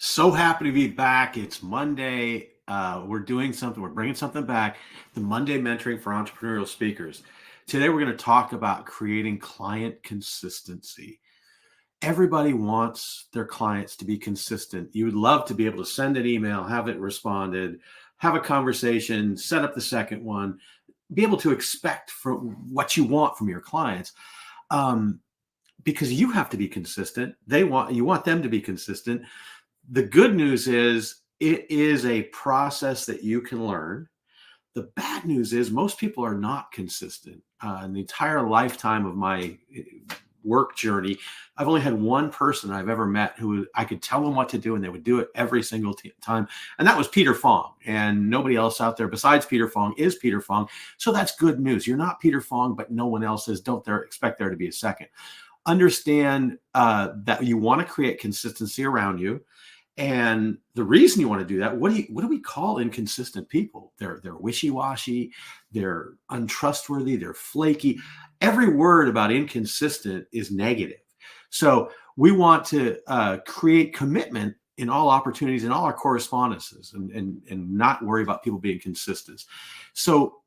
So happy to be back. It's Monday. We're doing something, we're bringing something back, the Monday Mentoring for Entrepreneurial Speakers. Today, we're going to talk about creating client consistency. Everybody wants their clients to be consistent. You would love to be able to send an email, have it responded, have a conversation, set up the second one, be able to expect from what you want from your clients. Um, because you have to be consistent. You want them to be consistent. The good news is it is a process that you can learn. The bad news is most people are not consistent. In the entire lifetime of my work journey, I've only had one person I've ever met who I could tell them what to do and they would do it every single time. And that was Peter Fong. And nobody else out there besides Peter Fong is Peter Fong. So that's good news. You're not Peter Fong, but no one else is. Don't expect there to be a second. Understand that you want to create consistency around you. And the reason you want to do that, what do we call inconsistent people? They're wishy-washy, they're untrustworthy, they're flaky. Every word about inconsistent is negative. So we want to create commitment in all opportunities, in all our correspondences, and not worry about people being consistent. So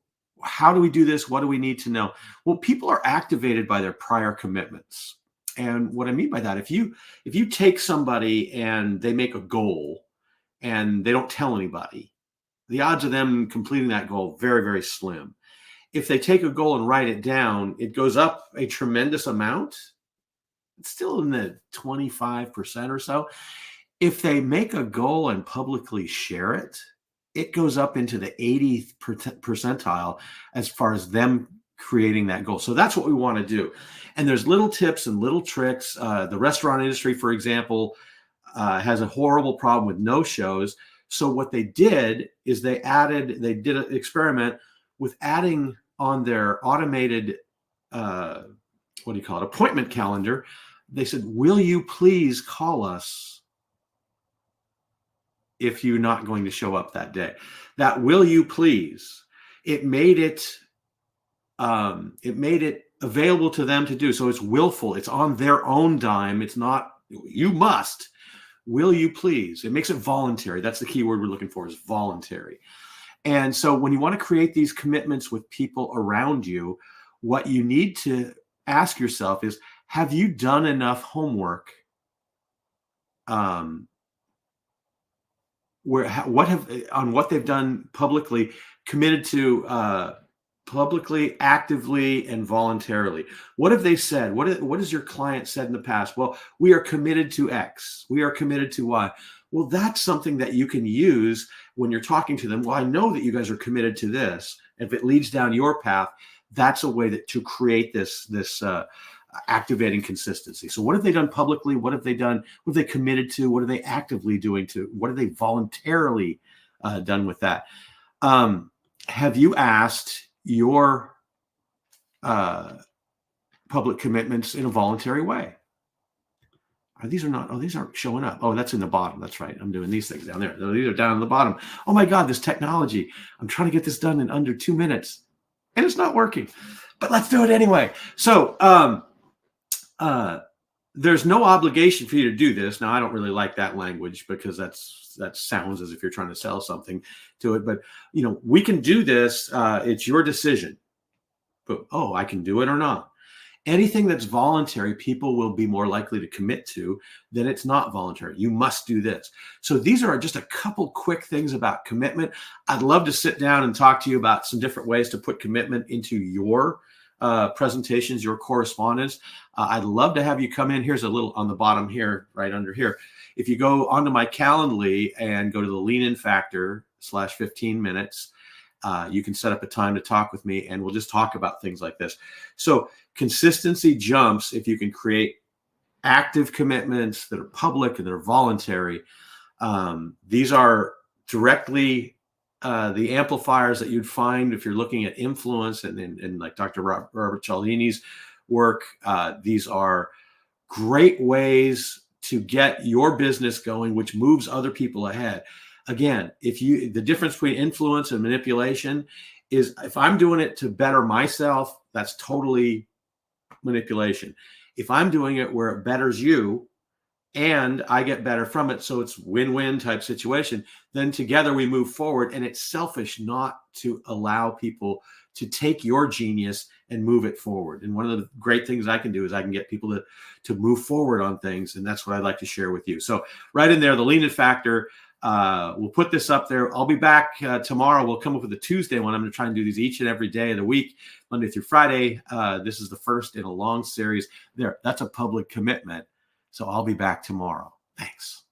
how do we do this? What do we need to know? Well, people are activated by their prior commitments. And what I mean by that, if you take somebody and they make a goal and they don't tell anybody, the odds of them completing that goal very, very slim. If they take a goal and write it down, it goes up a tremendous amount. It's still in the 25% or so. If they make a goal and publicly share it, it goes up into the 80th percentile as far as them creating that goal. So that's what we want to do. And there's little tips and little tricks. The restaurant industry, for example, has a horrible problem with no-shows. So what they did is they did an experiment with adding on their automated, appointment calendar. They said, will you please call us if you're not going to show up that day? That will you please, it made it available to them to do. So it's willful. It's on their own dime. It's not, you must. Will you please? It makes it voluntary. That's the key word we're looking for, is voluntary. And so when you want to create these commitments with people around you, what you need to ask yourself is, have you done enough homework? On what they've done publicly, committed to publicly, actively, and voluntarily. What have they said? What has your client said in the past? Well, we are committed to X. We are committed to Y. Well, that's something that you can use when you're talking to them. Well, I know that you guys are committed to this. If it leads down your path, that's a way to create this activating consistency. So what have they done publicly? What have they done? What have they committed to? What are they actively doing to? What have they voluntarily done with that? Have you asked your public commitments in a voluntary way? These aren't showing up. Oh, that's in the bottom. That's right. I'm doing these things down there. These are down in the bottom. Oh my God, this technology. I'm trying to get this done in under 2 minutes and it's not working, but let's do it anyway. So there's no obligation for you to do this. Now, I don't really like that language because that sounds as if you're trying to sell something to it. But we can do this. It's your decision. But I can do it or not. Anything that's voluntary, people will be more likely to commit to than it's not voluntary. You must do this. So these are just a couple quick things about commitment. I'd love to sit down and talk to you about some different ways to put commitment into your presentations, your correspondence. I'd love to have you come in. Here's a little on the bottom here, right under here. If you go onto my Calendly and go to the Lean In Factor /15 minutes, you can set up a time to talk with me and we'll just talk about things like this. So consistency jumps if you can create active commitments that are public and that are voluntary. These are directly the amplifiers that you'd find if you're looking at influence and like Dr. Robert Cialdini's work. These are great ways to get your business going, which moves other people ahead. Again, the difference between influence and manipulation is if I'm doing it to better myself, that's totally manipulation. If I'm doing it where it betters you and I get better from it. So it's win-win type situation. Then together we move forward, and it's selfish not to allow people to take your genius and move it forward. And one of the great things I can do is I can get people to move forward on things. And that's what I'd like to share with you. So right in there, the lean in factor, we'll put this up there. I'll be back tomorrow. We'll come up with a Tuesday one. I'm going to try and do these each and every day of the week, Monday through Friday. This is the first in a long series. That's a public commitment. So I'll be back tomorrow. Thanks.